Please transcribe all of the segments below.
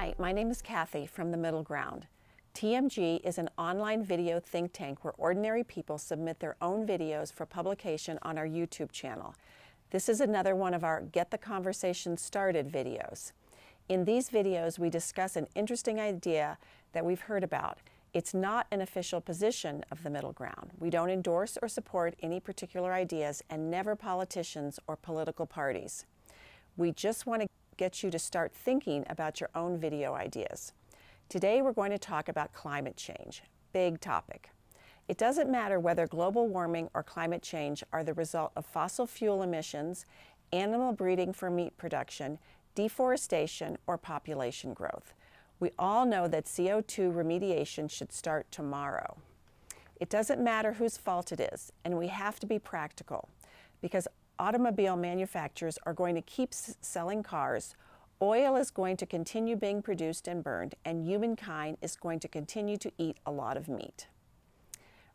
Hi, my name is Kathy from The Middle Ground. TMG is an online video think tank where ordinary people submit their own videos for publication on our YouTube channel. This is another one of our Get the Conversation Started videos. In these videos, we discuss an interesting idea that we've heard about. It's not an official position of The Middle Ground. We don't endorse or support any particular ideas and never politicians or political parties. We just want to get you to start thinking about your own video ideas. Today we're going to talk about climate change. Big topic. It doesn't matter whether global warming or climate change are the result of fossil fuel emissions, animal breeding for meat production, deforestation, or population growth. We all know that CO2 remediation should start tomorrow. It doesn't matter whose fault it is, and we have to be practical because automobile manufacturers are going to keep selling cars, oil is going to continue being produced and burned, and humankind is going to continue to eat a lot of meat.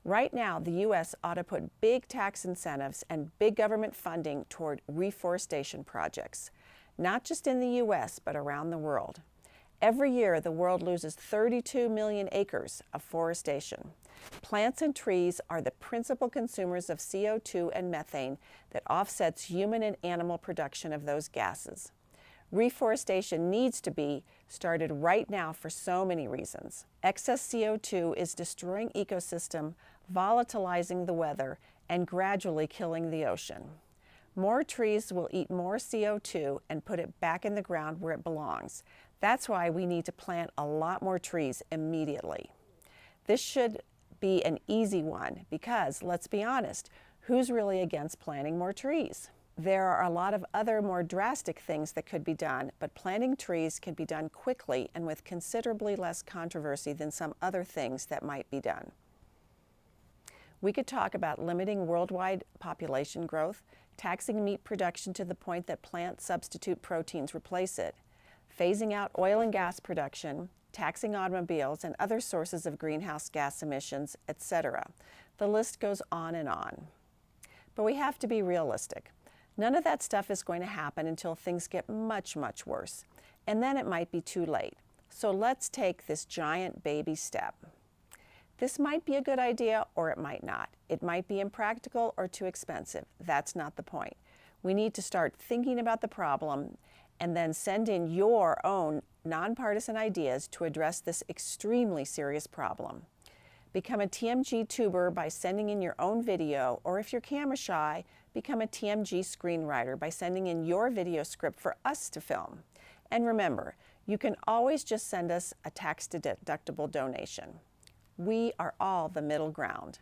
Right now, the U.S. ought to put big tax incentives and big government funding toward reforestation projects, not just in the U.S., but around the world. Every year, the world loses 32 million acres of forestation. Plants and trees are the principal consumers of CO2 and methane that offsets human and animal production of those gases. Reforestation needs to be started right now for so many reasons. Excess CO2 is destroying ecosystem, volatilizing the weather, and gradually killing the ocean. More trees will eat more CO2 and put it back in the ground where it belongs. That's why we need to plant a lot more trees immediately. This should be an easy one because, let's be honest, who's really against planting more trees? There are a lot of other more drastic things that could be done, but planting trees can be done quickly and with considerably less controversy than some other things that might be done. We could talk about limiting worldwide population growth, taxing meat production to the point that plant substitute proteins replace it, phasing out oil and gas production, taxing automobiles and other sources of greenhouse gas emissions, etc. The list goes on and on. But we have to be realistic. None of that stuff is going to happen until things get much, much worse. And then it might be too late. So let's take this giant baby step. This might be a good idea or it might not. It might be impractical or too expensive. That's not the point. We need to start thinking about the problem and then send in your own nonpartisan ideas to address this extremely serious problem. Become a TMG tuber by sending in your own video, or if you're camera shy, become a TMG screenwriter by sending in your video script for us to film. And remember, you can always just send us a tax-deductible donation. We are all the middle ground.